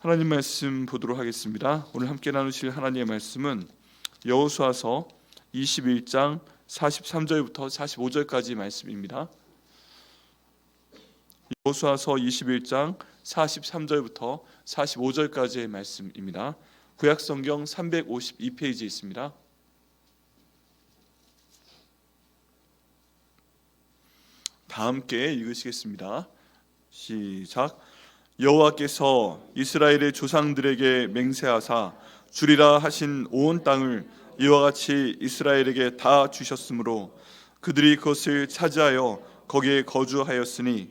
하나님 말씀 보도록 하겠습니다. 오늘 함께 나누실 하나님의 말씀은 여호수아서 21장 43절부터 45절까지 말씀입니다. 여호수아서 21장 43절부터 45절까지의 말씀입니다. 구약성경 352페이지에 있습니다. 다 함께 읽으시겠습니다. 시작. 여호와께서 이스라엘의 조상들에게 맹세하사 주리라 하신 온 땅을 이와 같이 이스라엘에게 다 주셨으므로 그들이 그것을 차지하여 거기에 거주하였으니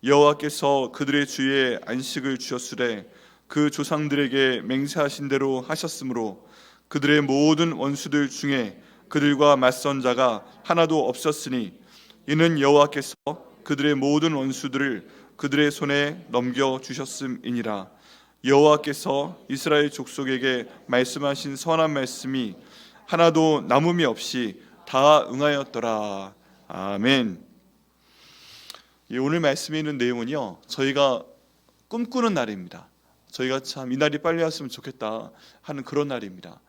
여호와께서 그들의 주위에 안식을 주셨으되 그 조상들에게 맹세하신 대로 하셨으므로 그들의 모든 원수들 중에 그들과 맞선 자가 하나도 없었으니 이는 여호와께서 그들의 모든 원수들을 그들의 손에 넘겨주셨음이니라. 여호와께서 이스라엘 족속에게 말씀하신 선한 말씀이 하나도 남음이 없이 다 응하였더라. 아멘. 오늘 말씀에 있는 내용은요, 저희가 꿈꾸는 날입니다. 저희가 참 이 날이 빨리 왔으면 좋겠다 하는 그런 날입니다.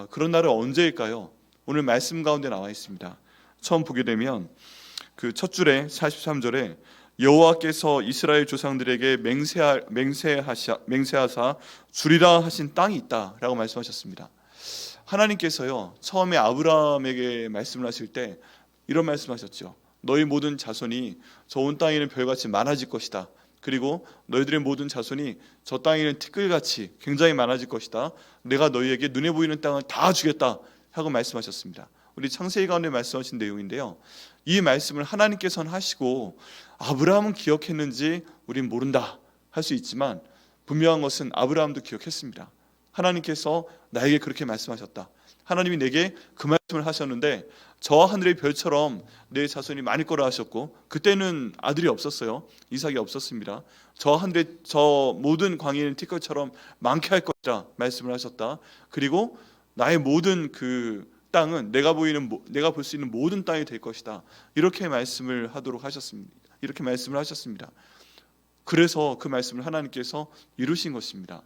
그런 날은 언제일까요? 오늘 말씀 가운데 나와 있습니다. 처음 보게 되면 그 첫 줄에 43절에 여호와께서 이스라엘 조상들에게 맹세하사 주리라 하신 땅이 있다라고 말씀하셨습니다. 하나님께서요, 처음에 아브라함에게 말씀을 하실 때 이런 말씀하셨죠. 너희 모든 자손이 저 온 땅에는 별같이 많아질 것이다. 그리고 너희들의 모든 자손이 저 땅에는 티끌같이 굉장히 많아질 것이다. 내가 너희에게 눈에 보이는 땅을 다 주겠다 하고 말씀하셨습니다. 우리 창세기 가운데 말씀하신 내용인데요, 이 말씀을 하나님께서는 하시고 아브라함은 기억했는지 우린 모른다 할 수 있지만 분명한 것은 아브라함도 기억했습니다. 하나님께서 나에게 그렇게 말씀하셨다. 하나님이 내게 그 말씀을 하셨는데 저와 하늘의 별처럼 내 자손이 많을 거라 하셨고, 그때는 아들이 없었어요. 이삭이 없었습니다. 저 모든 광야는 티끌처럼 많게 할 것이다 말씀을 하셨다. 그리고 나의 모든 그 땅은 내가 볼 수 있는 모든 땅이 될 것이다. 이렇게 말씀을 하도록 하셨습니다. 이렇게 말씀을 하셨습니다. 그래서 그 말씀을 하나님께서 이루신 것입니다.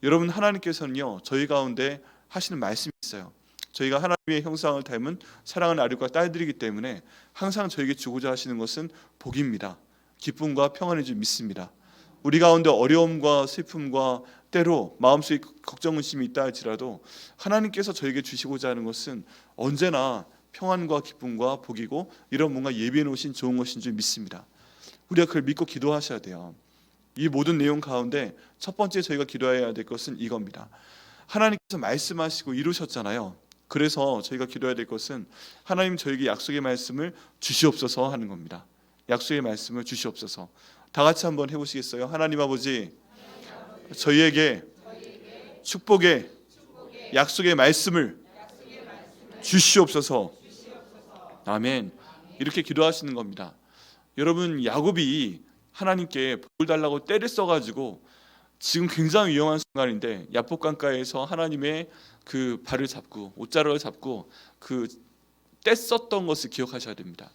여러분, 하나님께서는요, 저희 가운데 하시는 말씀이 있어요. 저희가 하나님의 형상을 닮은 사랑하는 아들과 딸들이기 때문에 항상 저에게 주고자 하시는 것은 복입니다. 기쁨과 평안인 줄 믿습니다. 우리 가운데 어려움과 슬픔과 때로 마음속에 걱정, 의심이 있다 할지라도 하나님께서 저에게 주시고자 하는 것은 언제나 평안과 기쁨과 복이고, 이런 뭔가 예비해 놓으신 좋은 것인 줄 믿습니다. 우리가 그걸 믿고 기도하셔야 돼요. 이 모든 내용 가운데 첫 번째 저희가 기도해야 될 것은 이겁니다. 하나님께서 말씀하시고 이루셨잖아요. 그래서 저희가 기도해야 될 것은 하나님 저에게 약속의 말씀을 주시옵소서 하는 겁니다. 약속의 말씀을 주시옵소서. 다 같이 한번 해보시겠어요? 하나님 아버지, 저희에게 축복의 약속의 말씀을 주시옵소서. 아멘. 이렇게 기도하시는 겁니다. 여러분, 야곱이 하나님께 복을 달라고 떼를 써가지고 지금 굉장히 위험한 순간인데 야복강가에서 하나님의 그 발을 잡고 옷자락을 잡고 그 떼 썼던 것을 기억하셔야 됩니다.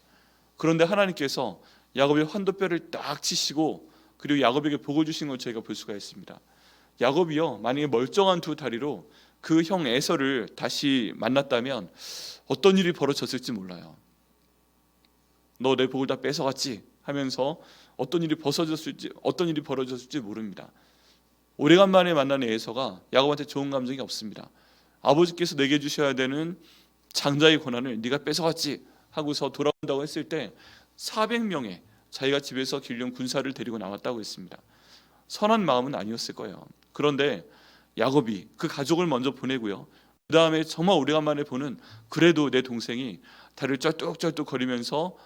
그런데 하나님께서 야곱의 환도뼈를 딱 치시고 그리고 야곱에게 복을 주신 걸 저희가 볼 수가 있습니다. 야곱이요, 만약에 멀쩡한 두 다리로 그 형 에서를 다시 만났다면 어떤 일이 벌어졌을지 몰라요. 너 내 복을 다 뺏어갔지 하면서 어떤 일이 벌어졌을지 모릅니다. 오래간만에 만나는 에서가 야곱한테 좋은 감정이 없습니다. 아버지께서 내게 주셔야 되는 장자의 권한을 네가 뺏어갔지 하고서 돌아온다고 했을 때 400명의 자기가 집에서 길른 군사를 데리고 나왔다고 했습니다. 선한 마음은 아니었을 거예요. 그런데 야곱이 그 가족을 먼저 보내고요, 그 다음에 정말 오래간만에 보는 그래도 내 동생이 다리를 쩔뚝쩔뚝 거리면서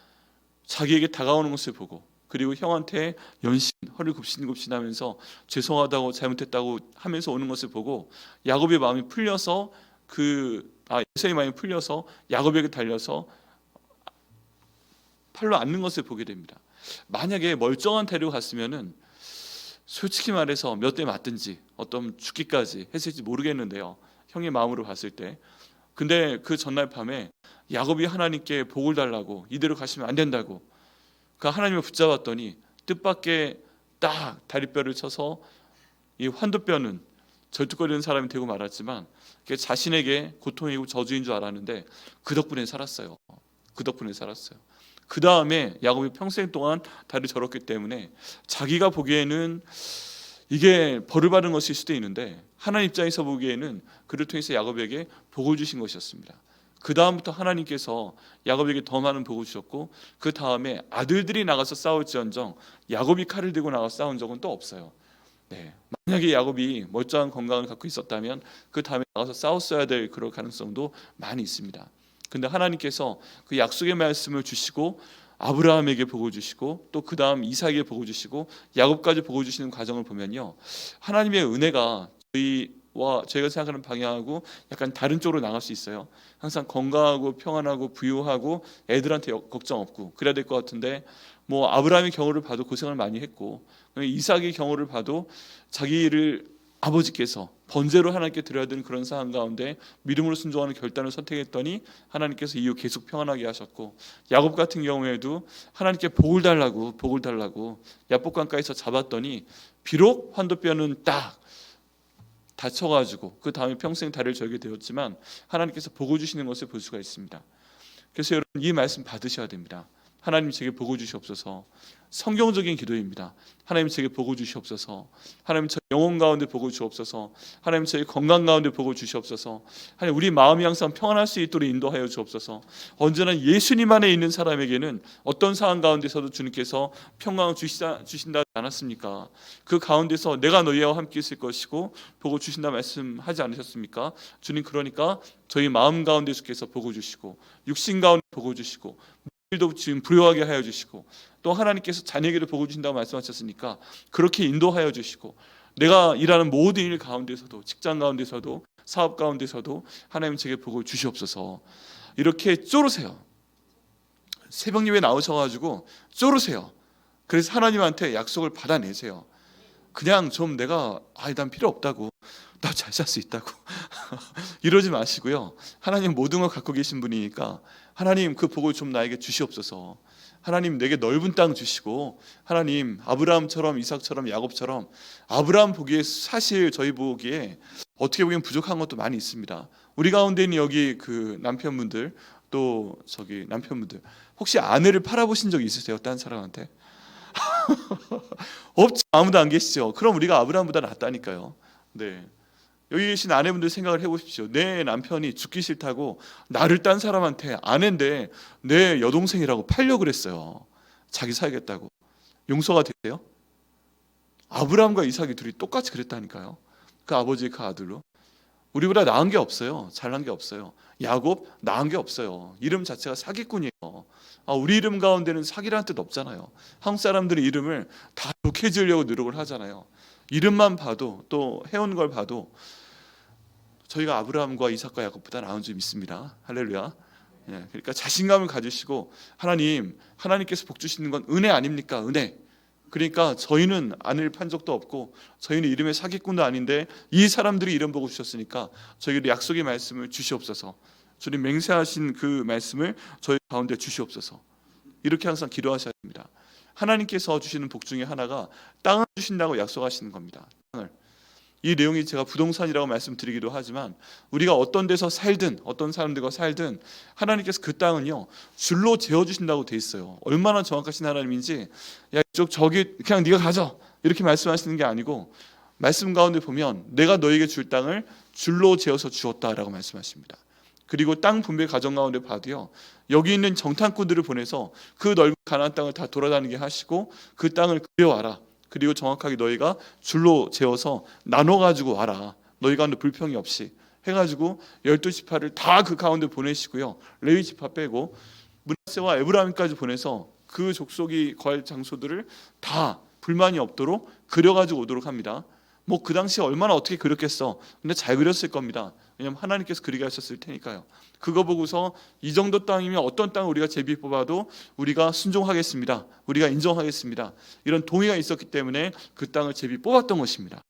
자기에게 다가오는 것을 보고, 그리고 형한테 연신 허리를 굽신굽신하면서 죄송하다고 잘못했다고 하면서 오는 것을 보고 야곱의 마음이 풀려서 에서의 마음이 풀려서 야곱에게 달려서 팔로 앉는 것을 보게 됩니다. 만약에 멀쩡한 태로 갔으면은 솔직히 말해서 몇 대 맞든지 어떤 죽기까지 했을지 모르겠는데요, 형의 마음으로 봤을 때. 근데 그 전날 밤에 야곱이 하나님께 복을 달라고 이대로 가시면 안 된다고 그 하나님을 붙잡았더니 뜻밖의 딱 다리뼈를 쳐서 이 환도뼈는 절뚝거리는 사람이 되고 말았지만 그게 자신에게 고통이고 저주인 줄 알았는데 그 덕분에 살았어요. 그 덕분에 살았어요. 그 다음에 야곱이 평생 동안 다리를 절었기 때문에 자기가 보기에는 이게 벌을 받은 것일 수도 있는데 하나님 입장에서 보기에는 그를 통해서 야곱에게 복을 주신 것이었습니다. 그 다음부터 하나님께서 야곱에게 더 많은 복을 주셨고 그 다음에 아들들이 나가서 싸울지언정 야곱이 칼을 들고 나가서 싸운 적은 또 없어요. 네. 만약에 야곱이 멀쩡한 건강을 갖고 있었다면 그 다음에 나가서 싸웠어야 될 그럴 가능성도 많이 있습니다. 근데 하나님께서 그 약속의 말씀을 주시고 아브라함에게 복을 주시고 또 그 다음 이삭에게 복을 주시고 야곱까지 복을 주시는 과정을 보면요, 하나님의 은혜가 저희가 생각하는 방향하고 약간 다른 쪽으로 나갈 수 있어요. 항상 건강하고 평안하고 부유하고 애들한테 걱정 없고 그래야 될 것 같은데 뭐 아브라함의 경우를 봐도 고생을 많이 했고 이삭의 경우를 봐도 자기를 아버지께서 번제로 하나님께 드려야 되는 그런 상황 가운데 믿음으로 순종하는 결단을 선택했더니 하나님께서 이후 계속 평안하게 하셨고, 야곱 같은 경우에도 하나님께 복을 달라고 야복강가에서 잡았더니 비록 환도뼈는 딱 다쳐가지고 그 다음에 평생 다리를 절게 되었지만 하나님께서 복을 주시는 것을 볼 수가 있습니다. 그래서 여러분 이 말씀 받으셔야 됩니다. 하나님 제게 복을 주시옵소서. 성경적인 기도입니다. 하나님 제게 복을 주시옵소서. 하나님 저 영혼 가운데 복을 주옵소서. 하나님 저희 건강 가운데 복을 주시옵소서. 하나님 우리 마음이 항상 평안할 수 있도록 인도하여 주옵소서. 언제나 예수님 안에 있는 사람에게는 어떤 상황 가운데서도 주님께서 평강을 주신다 않았습니까? 그 가운데서 내가 너희와 함께 있을 것이고 복을 주신다 말씀하지 않으셨습니까? 주님 그러니까 저희 마음 가운데 주께서 복을 주시고 육신 가운데 복을 주시고 도 지금 부요하게 하여 주시고 또 하나님께서 자녀에게도 복을 주신다고 말씀하셨으니까 그렇게 인도하여 주시고 내가 일하는 모든 일 가운데서도 직장 가운데서도 사업 가운데서도 하나님 제게 복을 주시옵소서. 이렇게 쪼르세요. 새벽 예배 나오셔가지고 쪼르세요. 그래서 하나님한테 약속을 받아내세요. 그냥 좀 난 필요 없다고, 나 잘 살 수 있다고 이러지 마시고요. 하나님 모든 걸 갖고 계신 분이니까 하나님 그 복을 좀 나에게 주시옵소서. 하나님 내게 넓은 땅 주시고, 하나님 아브라함처럼 이삭처럼 야곱처럼, 아브라함 보기에 사실 저희 보기에 어떻게 보면 부족한 것도 많이 있습니다. 우리 가운데 있는 여기 그 남편분들 또 저기 남편분들 혹시 아내를 팔아보신 적 있으세요? 딴 사람한테? 없죠. 아무도 안 계시죠. 그럼 우리가 아브라함보다 낫다니까요. 네. 여기 계신 아내분들 생각을 해보십시오. 내 남편이 죽기 싫다고 나를 딴 사람한테, 아내인데 내 여동생이라고 팔려고 그랬어요. 자기 살겠다고. 용서가 되세요? 아브라함과 이삭이 둘이 똑같이 그랬다니까요. 그 아버지 그 아들로. 우리보다 나은 게 없어요. 잘난 게 없어요. 야곱 나은 게 없어요. 이름 자체가 사기꾼이에요. 우리 이름 가운데는 사기라는 뜻 없잖아요. 한국 사람들이 이름을 다 좋게 지으려고 노력을 하잖아요. 이름만 봐도 또 해온 걸 봐도 저희가 아브라함과 이삭과 야곱보다 나은 줄 믿습니다. 할렐루야. 예, 그러니까 자신감을 가지시고 하나님께서 복 주시는 건 은혜 아닙니까? 은혜. 그러니까 저희는 아내를 판 적도 없고 저희는 이름의 사기꾼도 아닌데 이 사람들이 이름 보고 주셨으니까 저희에게 약속의 말씀을 주시옵소서. 주님 맹세하신 그 말씀을 저희 가운데 주시옵소서. 이렇게 항상 기도하셔야 됩니다. 하나님께서 주시는 복 중에 하나가 땅을 주신다고 약속하시는 겁니다. 땅을. 이 내용이 제가 부동산이라고 말씀드리기도 하지만 우리가 어떤 데서 살든 어떤 사람들과 살든 하나님께서 그 땅은요 줄로 재어주신다고 돼 있어요. 얼마나 정확하신 하나님인지, 야 이쪽 저기 그냥 네가 가져 이렇게 말씀하시는 게 아니고 말씀 가운데 보면 내가 너에게 줄 땅을 줄로 재어서 주었다라고 말씀하십니다. 그리고 땅 분배 과정 가운데 봐도요 여기 있는 정탐꾼들을 보내서 그 넓은 가나안 땅을 다 돌아다니게 하시고 그 땅을 그려와라. 그리고 정확하게 너희가 줄로 재어서 나눠가지고 와라. 너희 가운데 불평이 없이 해가지고 12지파를 다 그 가운데 보내시고요. 레위 지파 빼고 므낫세와 에브라임까지 보내서 그 족속이 거할 장소들을 다 불만이 없도록 그려가지고 오도록 합니다. 뭐 그 당시에 얼마나 어떻게 그렸겠어. 근데 잘 그렸을 겁니다. 왜냐하면 하나님께서 그리게 하셨을 테니까요. 그거 보고서 이 정도 땅이면 어떤 땅을 우리가 제비 뽑아도 우리가 순종하겠습니다. 우리가 인정하겠습니다. 이런 동의가 있었기 때문에 그 땅을 제비 뽑았던 것입니다.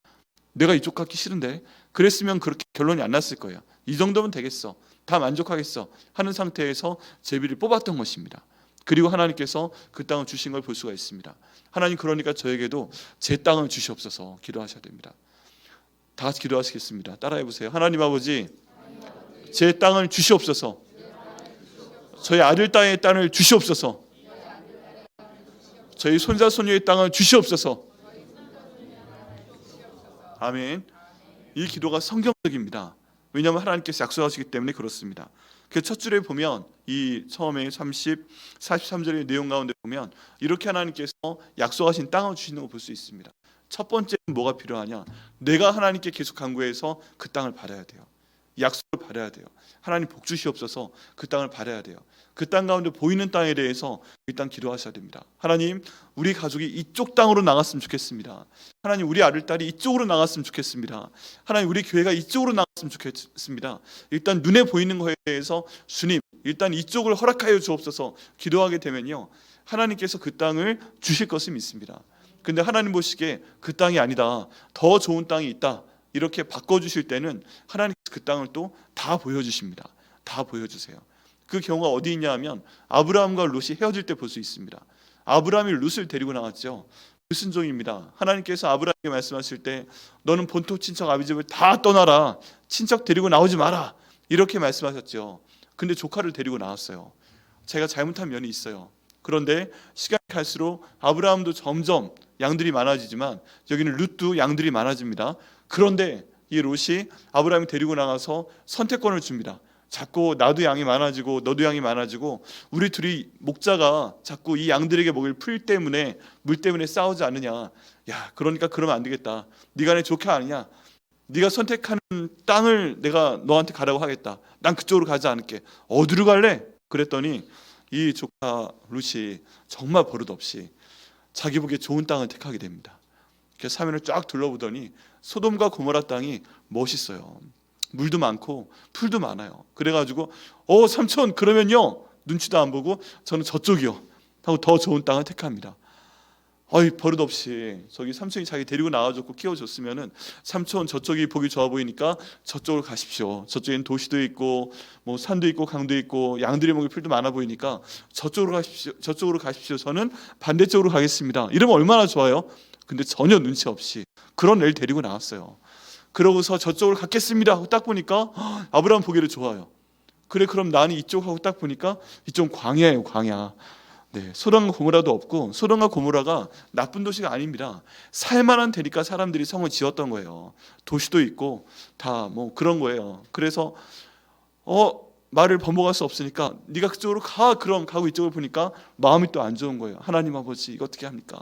내가 이쪽 갖기 싫은데 그랬으면 그렇게 결론이 안 났을 거예요. 이 정도면 되겠어. 다 만족하겠어 하는 상태에서 제비를 뽑았던 것입니다. 그리고 하나님께서 그 땅을 주신 걸 볼 수가 있습니다. 하나님, 그러니까 저에게도 제 땅을 주시옵소서 기도하셔야 됩니다. 다 같이 기도하시겠습니다. 따라해 보세요. 하나님 아버지, 제 땅을 주시옵소서. 저희 아들 딸의 땅을 주시옵소서. 저희 손자 손녀의 땅을 주시옵소서. 아멘. 이 기도가 성경적입니다. 왜냐하면 하나님께서 약속하시기 때문에 그렇습니다. 그 첫 줄에 보면 이 처음에 43절의 내용 가운데 보면 이렇게 하나님께서 약속하신 땅을 주시는 걸 볼 수 있습니다. 첫 번째는 뭐가 필요하냐? 내가 하나님께 계속 간구해서 그 땅을 받아야 돼요. 약속을 받아야 돼요. 하나님 복 주시옵소서. 그 땅을 받아야 돼요. 그 땅 가운데 보이는 땅에 대해서 일단 기도하셔야 됩니다. 하나님, 우리 가족이 이쪽 땅으로 나갔으면 좋겠습니다. 하나님, 우리 아들 딸이 이쪽으로 나갔으면 좋겠습니다. 하나님, 우리 교회가 이쪽으로 나갔으면 좋겠습니다. 일단 눈에 보이는 거에 대해서 주님, 일단 이쪽을 허락하여 주옵소서 기도하게 되면요, 하나님께서 그 땅을 주실 것을 믿습니다. 근데 하나님 보시기에 그 땅이 아니다, 더 좋은 땅이 있다, 이렇게 바꿔주실 때는 하나님께서 그 땅을 또 다 보여주십니다. 다 보여주세요. 그 경우가 어디 있냐 하면 아브라함과 롯이 헤어질 때 볼 수 있습니다. 아브라함이 롯을 데리고 나왔죠. 불순종입니다. 하나님께서 아브라함에게 말씀하실 때 너는 본토 친척 아비 집을 다 떠나라, 친척 데리고 나오지 마라, 이렇게 말씀하셨죠. 근데 조카를 데리고 나왔어요. 제가 잘못한 면이 있어요. 그런데 시간이 갈수록 아브라함도 점점 양들이 많아지지만 여기는 룻도 양들이 많아집니다. 그런데 이 롯이 아브라함이 데리고 나가서 선택권을 줍니다. 자꾸 나도 양이 많아지고 너도 양이 많아지고 우리 둘이 목자가 자꾸 이 양들에게 먹일 풀 때문에, 물 때문에 싸우지 않느냐. 야, 그러니까 그러면 안 되겠다. 네가 내 조카 아니냐. 네가 선택하는 땅을 내가 너한테 가라고 하겠다. 난 그쪽으로 가지 않을게. 어디로 갈래? 그랬더니 이 조카 룻이 정말 버릇없이 자기 보기에 좋은 땅을 택하게 됩니다. 그래서 사면을 쫙 둘러보더니 소돔과 고모라 땅이 멋있어요. 물도 많고 풀도 많아요. 그래가지고 삼촌, 그러면요, 눈치도 안 보고 저는 저쪽이요 하고 더 좋은 땅을 택합니다. 버릇없이 저기 삼촌이 자기 데리고 나와줬고 키워줬으면은 삼촌, 저쪽이 보기 좋아 보이니까 저쪽으로 가십시오. 저쪽엔 도시도 있고 뭐 산도 있고 강도 있고 양들이 먹을 풀도 많아 보이니까 저쪽으로 가십시오. 저쪽으로 가십시오. 저는 반대쪽으로 가겠습니다. 이러면 얼마나 좋아요. 근데 전혀 눈치 없이 그런 애를 데리고 나왔어요. 그러고서 저쪽으로 갔겠습니다 하고 딱 보니까 아브라함 보기를 좋아요. 그래, 그럼 나는 이쪽 하고 딱 보니까 이쪽 광야예요, 광야. 네, 소돔과 고모라도 없고, 소돔과 고모라가 나쁜 도시가 아닙니다. 살만한 데니까 사람들이 성을 지었던 거예요. 도시도 있고 다 뭐 그런 거예요. 그래서 말을 번복할 수 없으니까 네가 그쪽으로 가, 그럼 가고 이쪽을 보니까 마음이 또 안 좋은 거예요. 하나님 아버지, 이거 어떻게 합니까?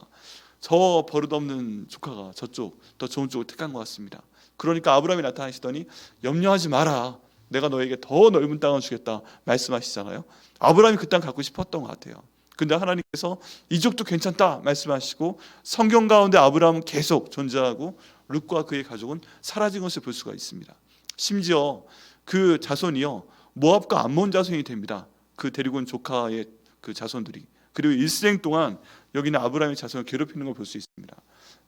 저 버릇없는 조카가 저쪽 더 좋은 쪽을 택한 것 같습니다. 그러니까 아브라함이 나타나시더니 염려하지 마라, 내가 너에게 더 넓은 땅을 주겠다 말씀하시잖아요. 아브라함이 그 땅 갖고 싶었던 것 같아요. 근데 하나님께서 이쪽도 괜찮다 말씀하시고 성경 가운데 아브라함은 계속 존재하고 룻과 그의 가족은 사라진 것을 볼 수가 있습니다. 심지어 그 자손이요, 모압과 암몬 자손이 됩니다. 그 데리고 온 조카의 그 자손들이. 그리고 일생 동안 여기는 아브라함의 자손을 괴롭히는 걸 볼 수 있습니다.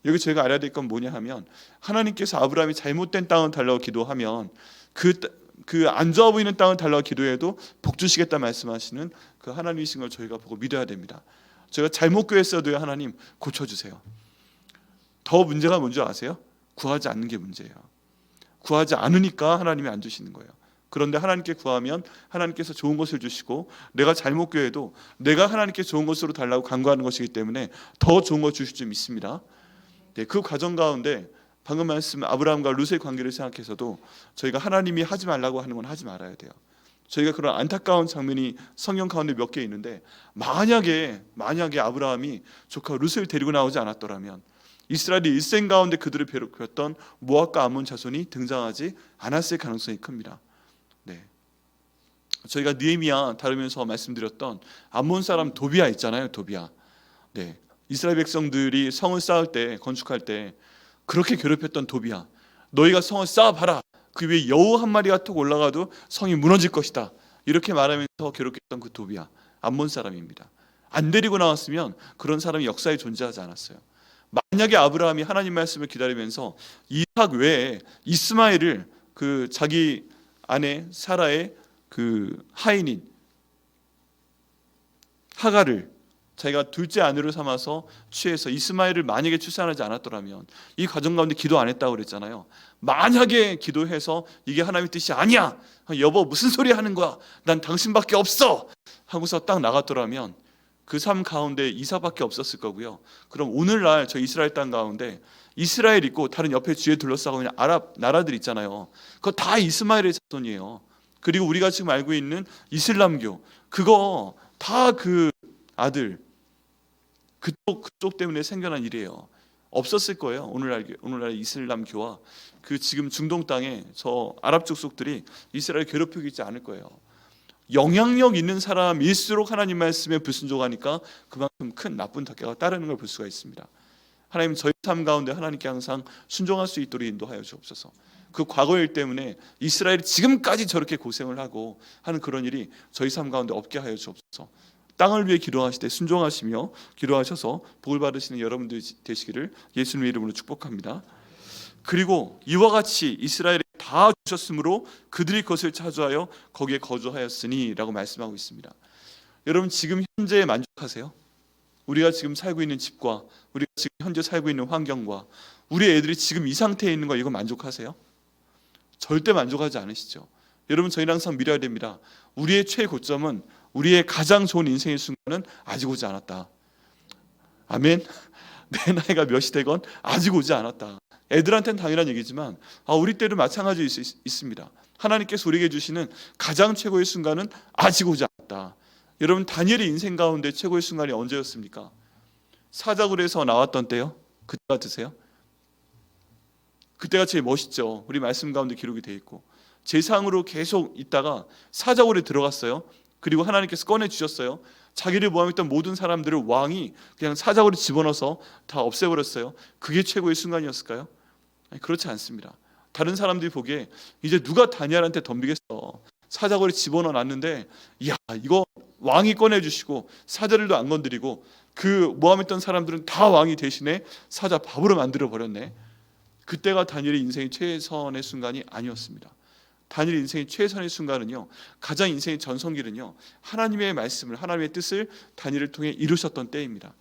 여기 저희가 알아야 될 건 뭐냐 하면 하나님께서 아브라함이 잘못된 땅을 달라고 기도하면 그 안 좋아 보이는 땅을 달라고 기도해도 복 주시겠다 말씀하시는 그 하나님이신 걸 저희가 보고 믿어야 됩니다. 저희가 잘못 구했어도요, 하나님 고쳐주세요. 더 문제가 뭔지 아세요? 구하지 않는 게 문제예요. 구하지 않으니까 하나님이 안 주시는 거예요. 그런데 하나님께 구하면 하나님께서 좋은 것을 주시고, 내가 잘못 구해도 내가 하나님께 좋은 것으로 달라고 간구하는 것이기 때문에 더 좋은 것 주실 줄 믿습니다. 네, 그 과정 가운데 방금 말씀 아브라함과 룻의 관계를 생각해서도 저희가 하나님이 하지 말라고 하는 건 하지 말아야 돼요. 저희가 그런 안타까운 장면이 성경 가운데 몇 개 있는데, 만약에 아브라함이 조카 룻을 데리고 나오지 않았더라면 이스라엘이 일생 가운데 그들을 괴롭혔던 모압과 암몬 자손이 등장하지 않았을 가능성이 큽니다. 네, 저희가 느헤미야 다루면서 말씀드렸던 암몬 사람 도비야 있잖아요, 도비야. 네, 이스라엘 백성들이 성을 쌓을 때, 건축할 때 그렇게 괴롭혔던 도비야, 너희가 성을 쌓아봐라, 그 위에 여우 한 마리가 툭 올라가도 성이 무너질 것이다, 이렇게 말하면서 괴롭혔던 그 도비야, 암몬 사람입니다. 안 데리고 나왔으면 그런 사람이 역사에 존재하지 않았어요. 만약에 아브라함이 하나님 말씀을 기다리면서 이삭 외에 이스마엘을 그 자기 아내 사라의 그 하인인 하가를 자기가 둘째 아내로 삼아서 취해서 이스마엘을 만약에 출산하지 않았더라면, 이 과정 가운데 기도 안 했다고 그랬잖아요. 만약에 기도해서 이게 하나님의 뜻이 아니야, 여보 무슨 소리 하는 거야, 난 당신밖에 없어 하고서 딱 나갔더라면 그 삶 가운데 이삭밖에 없었을 거고요. 그럼 오늘날 저 이스라엘 땅 가운데 이스라엘 있고 다른 옆에 주위에 둘러싸고 있는 아랍 나라들 있잖아요. 그거 다 이스마엘의 자손이에요. 그리고 우리가 지금 알고 있는 이슬람교, 그거 다 그 아들, 그쪽 때문에 생겨난 일이에요. 없었을 거예요. 오늘날 이슬람교와 그 지금 중동 땅에 저 아랍 족속들이 이스라엘 괴롭히고 있지 않을 거예요. 영향력 있는 사람일수록 하나님 말씀에 불순종하니까 그만큼 큰 나쁜 덕해가 따르는 걸 볼 수가 있습니다. 하나님, 저희 삶 가운데 하나님께 항상 순종할 수 있도록 인도하여 주옵소서. 그 과거 일 때문에 이스라엘이 지금까지 저렇게 고생을 하고 하는 그런 일이 저희 삶 가운데 없게 하여 주옵소서. 땅을 위해 기도하실 때 순종하시며 기도하셔서 복을 받으시는 여러분들 되시기를 예수님의 이름으로 축복합니다. 그리고 이와 같이 이스라엘에 다 주셨으므로 그들이 그것을 차지하여 거기에 거주하였으니 라고 말씀하고 있습니다. 여러분, 지금 현재에 만족하세요? 우리가 지금 살고 있는 집과 우리가 지금 현재 살고 있는 환경과 우리 애들이 지금 이 상태에 있는 거, 이거 만족하세요? 절대 만족하지 않으시죠? 여러분, 저희는 항상 믿어야 됩니다. 우리의 최고점은, 우리의 가장 좋은 인생의 순간은 아직 오지 않았다. 아멘. 내 나이가 몇이 되건 아직 오지 않았다. 애들한테는 당연한 얘기지만 우리 때도 마찬가지 있습니다. 하나님께서 우리에게 주시는 가장 최고의 순간은 아직 오지 않았다. 여러분, 다니엘의 인생 가운데 최고의 순간이 언제였습니까? 사자굴에서 나왔던 때요. 그때 같으세요? 그때가 제일 멋있죠. 우리 말씀 가운데 기록이 돼 있고, 제상으로 계속 있다가 사자굴에 들어갔어요. 그리고 하나님께서 꺼내주셨어요. 자기를 모함했던 모든 사람들을 왕이 그냥 사자굴에 집어넣어서 다 없애버렸어요. 그게 최고의 순간이었을까요? 아니, 그렇지 않습니다. 다른 사람들이 보기에 이제 누가 다니엘한테 덤비겠어, 사자굴에 집어넣어 놨는데, 이야, 이거 왕이 꺼내주시고 사자들도 안 건드리고 그 모함했던 사람들은 다 왕이 대신에 사자 밥으로 만들어 버렸네. 그때가 다니엘의 인생의 최선의 순간이 아니었습니다. 다니엘 인생의 최선의 순간은요, 가장 인생의 전성기는요, 하나님의 말씀을, 하나님의 뜻을 다니엘을 통해 이루셨던 때입니다.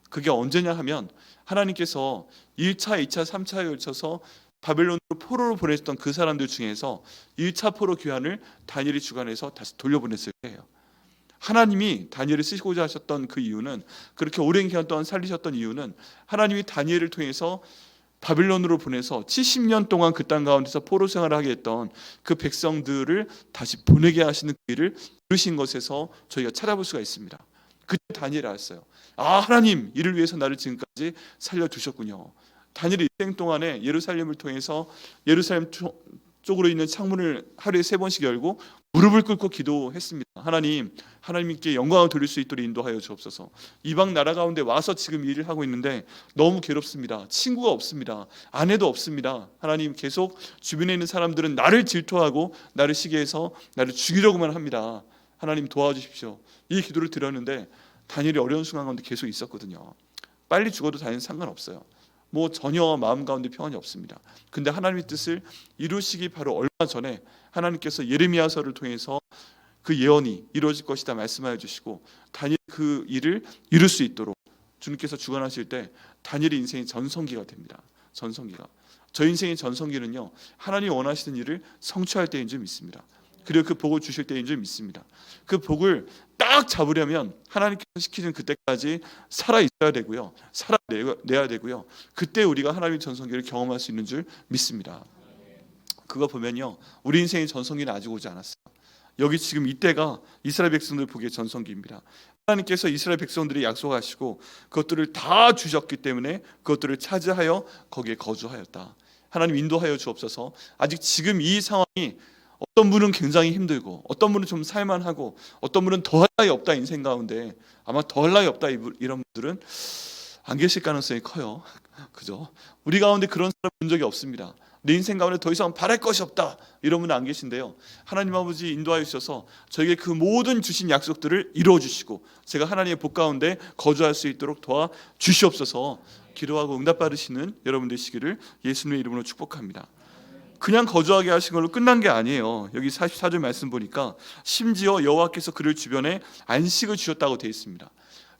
그게 언제냐 하면, 하나님께서 1차, 2차, 3차에 걸쳐서 바벨론으로 포로로 보냈던 그 사람들 중에서 1차 포로 귀환을 다니엘이 주관해서 다시 돌려보냈을 때예요. 하나님이 다니엘을 쓰시고자 하셨던 그 이유는, 그렇게 오랜 기간 동안 살리셨던 이유는, 하나님이 다니엘을 통해서 바빌론으로 보내서 70년 동안 그 땅 가운데서 포로 생활을 하게 했던 그 백성들을 다시 보내게 하시는 그 일을 이루신 것에서 저희가 찾아볼 수가 있습니다. 그때 다니엘이 알았어요. 하나님, 이를 위해서 나를 지금까지 살려두셨군요. 다니엘이 일생 동안에 예루살렘을 통해서 예루살렘 쪽으로 있는 창문을 하루에 3번씩 열고 무릎을 꿇고 기도했습니다. 하나님께 영광을 돌릴 수 있도록 인도하여 주옵소서. 이방 나라 가운데 와서 지금 일을 하고 있는데 너무 괴롭습니다. 친구가 없습니다. 아내도 없습니다. 하나님, 계속 주변에 있는 사람들은 나를 질투하고 나를 시기해서 나를 죽이려고만 합니다. 하나님, 도와주십시오. 이 기도를 드렸는데 다니엘이 어려운 순간 가운데 계속 있었거든요. 빨리 죽어도 다니엘은 상관없어요. 전혀 마음 가운데 평안이 없습니다. 근데 하나님의 뜻을 이루시기 바로 얼마 전에 하나님께서 예레미야서를 통해서 그 예언이 이루어질 것이다 말씀하여 주시고, 다니엘 그 일을 이룰 수 있도록 주님께서 주관하실 때 다니엘의 인생의 전성기가 됩니다. 전성기가. 저 인생의 전성기는요, 하나님이 원하시는 일을 성취할 때인 줄 믿습니다. 그리고 그 복을 주실 때인 줄 믿습니다. 그 복을 딱 잡으려면 하나님께서 시키는 그때까지 살아 있어야 되고요, 살아내야 되고요, 그때 우리가 하나님의 전성기를 경험할 수 있는 줄 믿습니다. 그거 보면요, 우리 인생의 전성기는 아직 오지 않았어요. 여기 지금 이때가 이스라엘 백성들 보기에 전성기입니다. 하나님께서 이스라엘 백성들이 약속하시고 그것들을 다 주셨기 때문에 그것들을 차지하여 거기에 거주하였다. 하나님, 인도하여 주옵소서. 아직 지금 이 상황이, 어떤 분은 굉장히 힘들고 어떤 분은 좀 살만하고 어떤 분은 더할 나위 없다, 인생 가운데 아마 더할 나위 없다, 이런 분들은 안 계실 가능성이 커요. 그죠? 우리 가운데 그런 사람 본 적이 없습니다. 내 인생 가운데 더 이상 바랄 것이 없다, 이런 분은 안 계신데요, 하나님 아버지 인도하여 주셔서 저에게 그 모든 주신 약속들을 이루어 주시고 제가 하나님의 복 가운데 거주할 수 있도록 도와 주시옵소서. 기도하고 응답 받으시는 여러분 되시기를 예수님의 이름으로 축복합니다. 그냥 거주하게 하신 걸로 끝난 게 아니에요. 여기 44절 말씀 보니까 심지어 여호와께서 그를 주변에 안식을 주셨다고 되어 있습니다.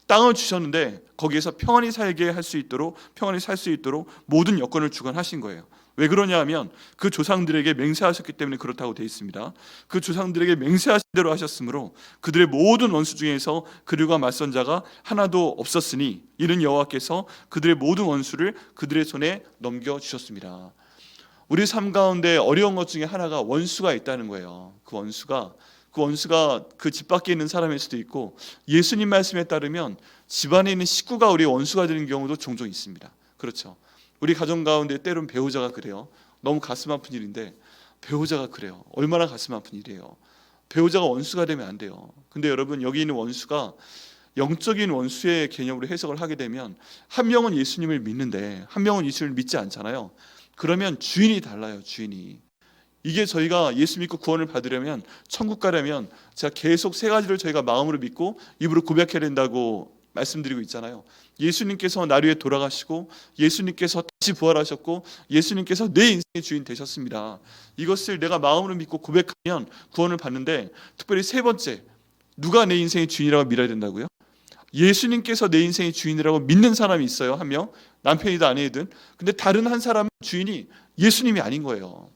땅을 주셨는데 거기에서 평안히 살게 할 수 있도록, 평안히 살 수 있도록 모든 여건을 주관하신 거예요. 왜 그러냐 하면 그 조상들에게 맹세하셨기 때문에 그렇다고 되어 있습니다. 그 조상들에게 맹세하신 대로 하셨으므로 그들의 모든 원수 중에서 그들과 맞선 자가 하나도 없었으니 이는 여호와께서 그들의 모든 원수를 그들의 손에 넘겨주셨습니다. 우리 삶 가운데 어려운 것 중에 하나가 원수가 있다는 거예요. 그 원수가 그 집 밖에 있는 사람일 수도 있고, 예수님 말씀에 따르면 집안에 있는 식구가 우리의 원수가 되는 경우도 종종 있습니다. 그렇죠. 우리 가정 가운데 때론 배우자가 그래요. 너무 가슴 아픈 일인데 배우자가 그래요. 얼마나 가슴 아픈 일이에요. 배우자가 원수가 되면 안 돼요. 근데 여러분, 여기 있는 원수가 영적인 원수의 개념으로 해석을 하게 되면 한 명은 예수님을 믿는데 한 명은 예수님을 믿지 않잖아요. 그러면 주인이 달라요. 주인이. 이게 저희가 예수 믿고 구원을 받으려면, 천국 가려면 제가 계속 세 가지를 저희가 마음으로 믿고 입으로 고백해야 된다고 말씀드리고 있잖아요. 예수님께서 나를 위해 돌아가시고, 예수님께서 다시 부활하셨고, 예수님께서 내 인생의 주인 되셨습니다. 이것을 내가 마음으로 믿고 고백하면 구원을 받는데, 특별히 세 번째, 누가 내 인생의 주인이라고 믿어야 된다고요? 예수님께서 내 인생의 주인이라고 믿는 사람이 있어요. 한 명, 남편이든 아내이든. 근데 다른 한 사람은 주인이 예수님이 아닌 거예요.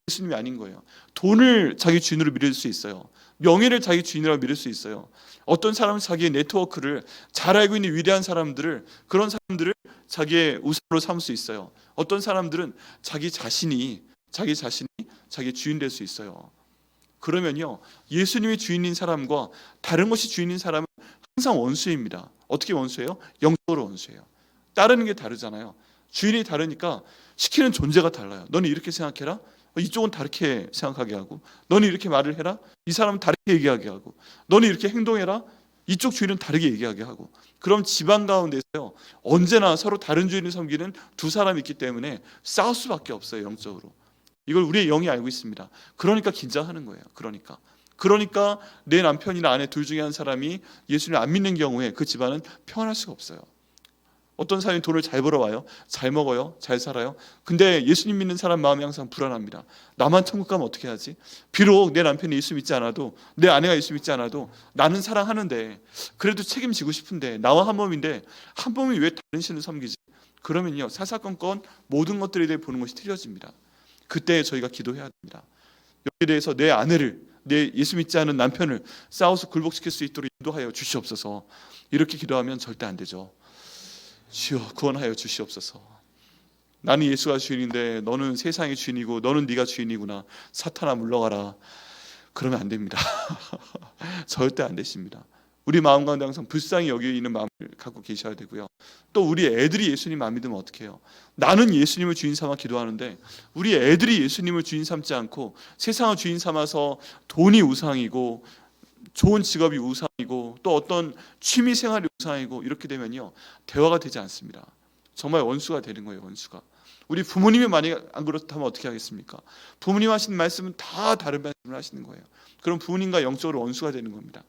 예수님이 아닌 거예요. 돈을 자기 주인으로 믿을 수 있어요. 명예를 자기 주인이라고 믿을 수 있어요. 어떤 사람은 자기의 네트워크를, 잘 알고 있는 위대한 사람들을, 그런 사람들을 자기의 우상으로 삼을 수 있어요. 어떤 사람들은 자기 자신이 자기 주인 될 수 있어요. 그러면요, 예수님이 주인인 사람과 다른 것이 주인인 사람은 항상 원수입니다. 어떻게 원수예요? 영적으로 원수예요. 따르는 게 다르잖아요. 주인이 다르니까 시키는 존재가 달라요. 너는 이렇게 생각해라. 이쪽은 다르게 생각하게 하고, 너는 이렇게 말을 해라. 이 사람은 다르게 얘기하게 하고, 너는 이렇게 행동해라. 이쪽 주인은 다르게 얘기하게 하고. 그럼 집안 가운데서요, 언제나 서로 다른 주인을 섬기는 두 사람이 있기 때문에 싸울 수밖에 없어요. 영적으로. 이걸 우리의 영이 알고 있습니다. 그러니까 긴장하는 거예요. 그러니까 내 남편이나 아내 둘 중에 한 사람이 예수님을 안 믿는 경우에 그 집안은 평안할 수가 없어요. 어떤 사람이 돈을 잘 벌어와요. 잘 먹어요. 잘 살아요. 근데 예수님 믿는 사람 마음이 항상 불안합니다. 나만 천국 가면 어떻게 하지? 비록 내 남편이 예수 믿지 않아도, 내 아내가 예수 믿지 않아도 나는 사랑하는데, 그래도 책임지고 싶은데, 나와 한 몸인데 한 몸이 왜 다른 신을 섬기지? 그러면요, 사사건건 모든 것들에 대해 보는 것이 틀려집니다. 그때 저희가 기도해야 됩니다. 여기에 대해서 내 아내를, 내 예수 믿지 않은 남편을 싸워서 굴복시킬 수 있도록 인도하여 주시옵소서. 이렇게 기도하면 절대 안 되죠. 주여, 구원하여 주시옵소서. 나는 예수가 주인인데 너는 세상의 주인이고 너는 네가 주인이구나. 사탄아 물러가라. 그러면 안 됩니다. 절대 안 되십니다. 우리 마음 가운데 항상 불쌍히 여기는 마음을 갖고 계셔야 되고요. 또 우리 애들이 예수님 안 믿으면 어떻게 해요? 나는 예수님을 주인 삼아 기도하는데 우리 애들이 예수님을 주인 삼지 않고 세상을 주인 삼아서 돈이 우상이고 좋은 직업이 우상이고 또 어떤 취미 생활이 우상이고, 이렇게 되면요, 대화가 되지 않습니다. 정말 원수가 되는 거예요. 원수가. 우리 부모님이 만약 안 그렇다면 어떻게 하겠습니까? 부모님 하시는 말씀은 다 다른 말씀을 하시는 거예요. 그럼 부모님과 영적으로 원수가 되는 겁니다.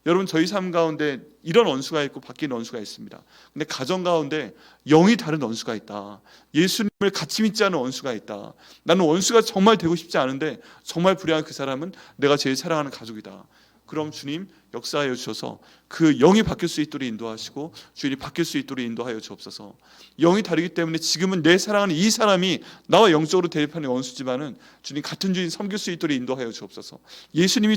여러분, 저희 삶 가운데 이런 원수가 있고 바뀌는 원수가 있습니다. 근데 가정 가운데 영이 다른 원수가 있다. 예수님을 같이 믿지 않는 원수가 있다. 나는 원수가 정말 되고 싶지 않은데 정말 불행한 그 사람은 내가 제일 사랑하는 가족이다. 그럼 주님 역사하여 주셔서 그 영이 바뀔 수 있도록 인도하시고 주인이 바뀔 수 있도록 인도하여 주옵소서. 영이 다르기 때문에 지금은 내 사랑하는 이 사람이 나와 영적으로 대립하는 원수지만은 주님 같은 주인 섬길 수 있도록 인도하여 주옵소서. 예수님이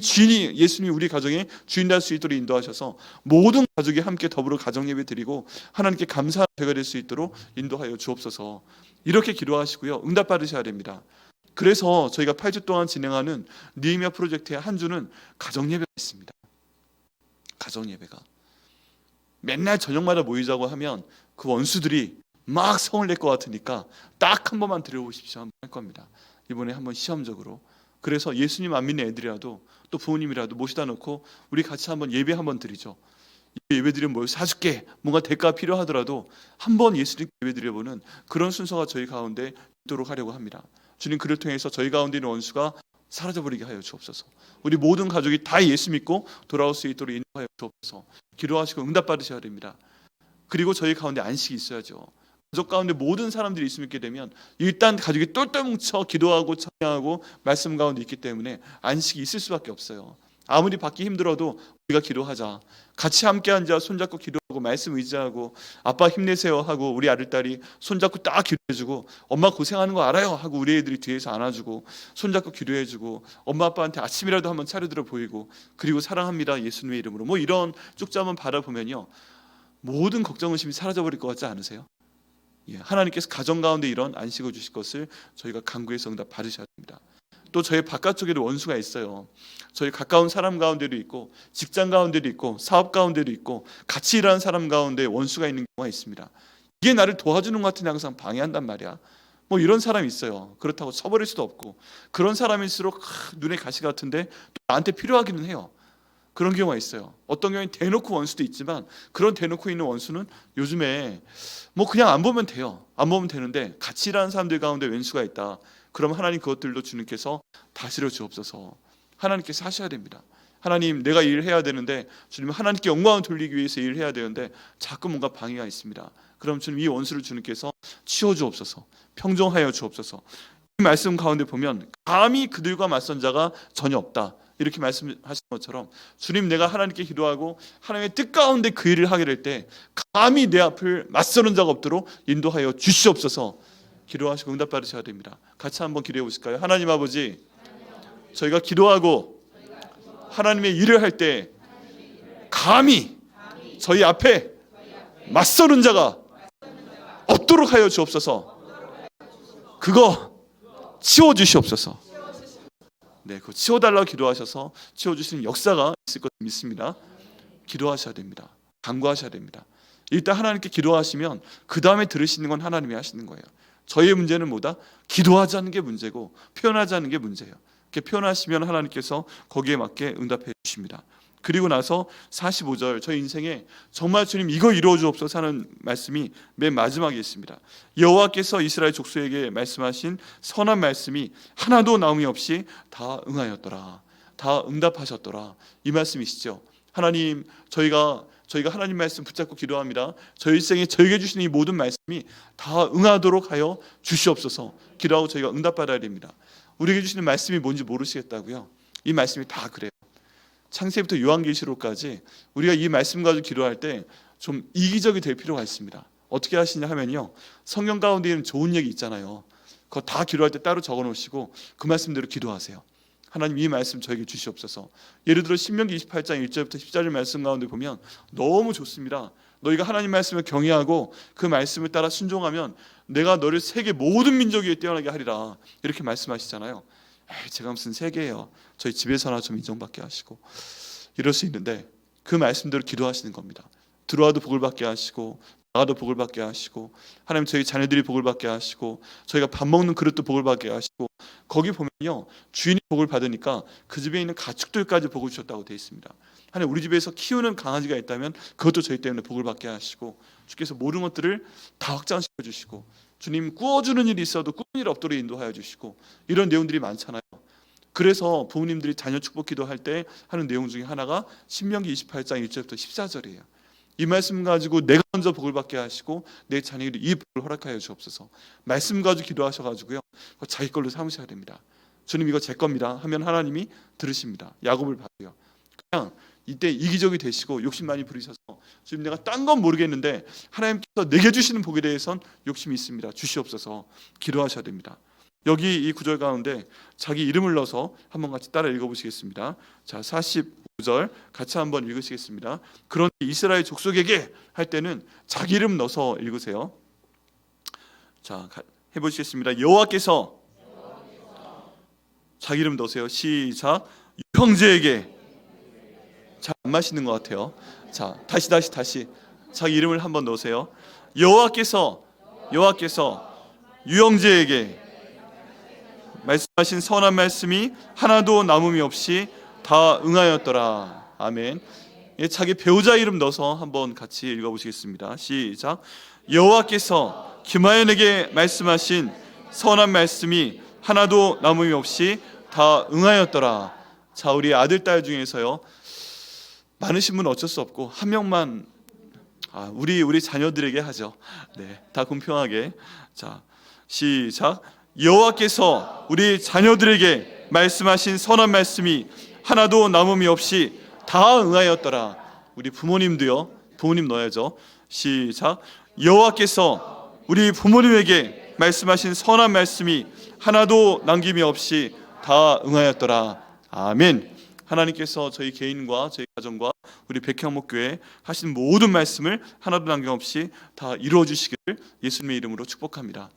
우리 가정의 주인 될 수 있도록 인도하셔서 모든 가족이 함께 더불어 가정 예배 드리고 하나님께 감사한 제가 될 수 있도록 인도하여 주옵소서. 이렇게 기도하시고요, 응답 받으셔야 됩니다. 그래서 저희가 8주 동안 진행하는 느헤미야 프로젝트의 한 주는 가정예배가 있습니다. 가정예배가. 맨날 저녁마다 모이자고 하면 그 원수들이 막 성을 낼 것 같으니까 딱 한 번만 드려보십시오 한번 할 겁니다. 이번에 한번 시험적으로. 그래서 예수님 안 믿는 애들이라도 또 부모님이라도 모시다 놓고 우리 같이 한번 예배 한번 드리죠. 예배 드리면 뭘 사줄게, 뭔가 대가가 필요하더라도 한번 예수님 예배 드려보는 그런 순서가 저희 가운데 있도록 하려고 합니다. 주님, 그를 통해서 저희 가운데 있는 원수가 사라져버리게 하여 주옵소서. 우리 모든 가족이 다 예수 믿고 돌아올 수 있도록 인도하여 주옵소서. 기도하시고 응답 받으셔야 됩니다. 그리고 저희 가운데 안식이 있어야죠. 가족 가운데 모든 사람들이 있으면 있게 되면 일단 가족이 똘똘 뭉쳐 기도하고 찬양하고 말씀 가운데 있기 때문에 안식이 있을 수밖에 없어요. 아무리 받기 힘들어도 우리가 기도하자. 같이 함께 앉아 손잡고 기도하고 말씀 의지하고 아빠 힘내세요 하고 우리 아들딸이 손잡고 딱 기도해주고 엄마 고생하는 거 알아요 하고 우리 애들이 뒤에서 안아주고 손잡고 기도해주고 엄마 아빠한테 아침이라도 한번 차려들어 보이고 그리고 사랑합니다 예수님의 이름으로 뭐 이런 쪽지 한번 바라보면요 모든 걱정 의심이 사라져버릴 것 같지 않으세요? 예, 하나님께서 가정 가운데 이런 안식을 주실 것을 저희가 간구해서 응답 받으셔야 됩니다. 또 저희 바깥쪽에도 원수가 있어요. 저희 가까운 사람 가운데도 있고 직장 가운데도 있고 사업 가운데도 있고 같이 일하는 사람 가운데 원수가 있는 경우가 있습니다. 이게 나를 도와주는 것 같은데 항상 방해한단 말이야. 뭐 이런 사람이 있어요. 그렇다고 쳐버릴 수도 없고 그런 사람일수록 눈에 가시 같은데 또 나한테 필요하기는 해요. 그런 경우가 있어요. 어떤 경우는 대놓고 원수도 있지만 그런 대놓고 있는 원수는 요즘에 뭐 그냥 안 보면 돼요. 안 보면 되는데 같이 일하는 사람들 가운데 왼수가 있다. 그럼 하나님 그것들도 주님께서 다스려 주옵소서. 하나님께서 하셔야 됩니다. 하나님 내가 일을 해야 되는데 주님 하나님께 영광을 돌리기 위해서 일을 해야 되는데 자꾸 뭔가 방해가 있습니다. 그럼 주님 이 원수를 주님께서 치워 주옵소서. 평정하여 주옵소서. 이 말씀 가운데 보면 감히 그들과 맞선 자가 전혀 없다. 이렇게 말씀하신 것처럼 주님 내가 하나님께 기도하고 하나님의 뜻 가운데 그 일을 하게 될 때 감히 내 앞을 맞서는 자가 없도록 인도하여 주시옵소서. 기도하시고 응답 받으셔야 됩니다. 같이 한번 기도해 보실까요? 하나님 아버지 저희가 기도하고 하나님의 일을 할 때 감히 저희 앞에 맞서는 자가 없도록 하여 주옵소서. 그거 치워주시옵소서. 네, 그거 치워달라고 기도하셔서 치워주시는 역사가 있을 것 믿습니다. 기도하셔야 됩니다. 간구하셔야 됩니다. 일단 하나님께 기도하시면 그 다음에 들으시는 건 하나님이 하시는 거예요. 저희의 문제는 뭐다? 기도하자는 게 문제고 표현하자는 게 문제예요. 이렇게 표현하시면 하나님께서 거기에 맞게 응답해 주십니다. 그리고 나서 45절 저희 인생에 정말 주님 이거 이루어 주옵소서 하는 말씀이 맨 마지막에 있습니다. 여호와께서 이스라엘 족속에게 말씀하신 선한 말씀이 하나도 나옴이 없이 다 응하였더라. 다 응답하셨더라. 이 말씀이시죠. 하나님 저희가 하나님 말씀 붙잡고 기도합니다. 저희 일생에 저에게 주신 이 모든 말씀이 다 응하도록 하여 주시옵소서. 기도하고 저희가 응답받아야 됩니다. 우리에게 주시는 말씀이 뭔지 모르시겠다고요? 이 말씀이 다 그래요. 창세기부터 요한계시록까지 우리가 이 말씀 가지고 기도할 때 좀 이기적이 될 필요가 있습니다. 어떻게 하시냐 하면요, 성경 가운데 있는 좋은 얘기 있잖아요. 그거 다 기도할 때 따로 적어 놓으시고 그 말씀대로 기도하세요. 하나님 이 말씀 저에게 주시옵소서. 예를 들어 신명기 28장 1절부터 14절 말씀 가운데 보면 너무 좋습니다. 너희가 하나님 말씀을 경외하고 그 말씀을 따라 순종하면 내가 너를 세계 모든 민족 위에 뛰어나게 하리라. 이렇게 말씀하시잖아요. 제가 무슨 세계예요. 저희 집에서나 좀 인정받게 하시고 이럴 수 있는데 그 말씀대로 기도하시는 겁니다. 들어와도 복을 받게 하시고 나가도 복을 받게 하시고 하나님 저희 자녀들이 복을 받게 하시고 저희가 밥 먹는 그릇도 복을 받게 하시고 거기 보면요 주인이 복을 받으니까 그 집에 있는 가축들까지 복을 주셨다고 되어 있습니다. 하나님 우리 집에서 키우는 강아지가 있다면 그것도 저희 때문에 복을 받게 하시고 주께서 모든 것들을 다 확장시켜 주시고 주님 구워주는 일이 있어도 꾸는 일 없도록 인도하여 주시고 이런 내용들이 많잖아요. 그래서 부모님들이 자녀 축복 기도할 때 하는 내용 중에 하나가 신명기 28장 1절부터 14절이에요. 이 말씀 가지고 내가 먼저 복을 받게 하시고 내 자녀에게 이 복을 허락하여 주옵소서. 말씀 가지고 기도하셔가지고요 자기 걸로 삼으셔야 됩니다. 주님 이거 제 겁니다 하면 하나님이 들으십니다. 야곱을 봐도요. 그냥 이때 이기적이 되시고 욕심 많이 부리셔서 주님 내가 딴 건 모르겠는데 하나님께서 내게 주시는 복에 대해선 욕심이 있습니다. 주시옵소서. 기도하셔야 됩니다. 여기 이 구절 가운데 자기 이름을 넣어서 한번 같이 따라 읽어보시겠습니다. 자 45절 같이 한번 읽으시겠습니다. 그런데 이스라엘 족속에게 할 때는 자기 이름 넣어서 읽으세요. 자 해보시겠습니다. 여호와께서 자기 이름 넣으세요. 시작. 형제에게 잘 안 마시는 것 같아요. 자 다시 자기 이름을 한번 넣으세요. 여호와께서 유형제에게 말씀하신 선한 말씀이 하나도 남음이 없이 다 응하였더라. 아멘. 자기 배우자 이름 넣어서 한번 같이 읽어보시겠습니다. 시작. 여호와께서 김하연에게 말씀하신 선한 말씀이 하나도 남음이 없이 다 응하였더라. 자 우리 아들 딸 중에서요 많으신 분은 어쩔 수 없고 한 명만 우리 자녀들에게 하죠. 네, 다 공평하게. 자, 시작. 여호와께서 우리 자녀들에게 말씀하신 선한 말씀이 하나도 남음이 없이 다 응하였더라. 우리 부모님도요. 부모님 넣어야죠. 시작. 여호와께서 우리 부모님에게 말씀하신 선한 말씀이 하나도 남김이 없이 다 응하였더라. 아멘. 하나님께서 저희 개인과 저희 가정과 우리 백향목교회 하신 모든 말씀을 하나도 남김없이 다 이루어 주시기를 예수님의 이름으로 축복합니다.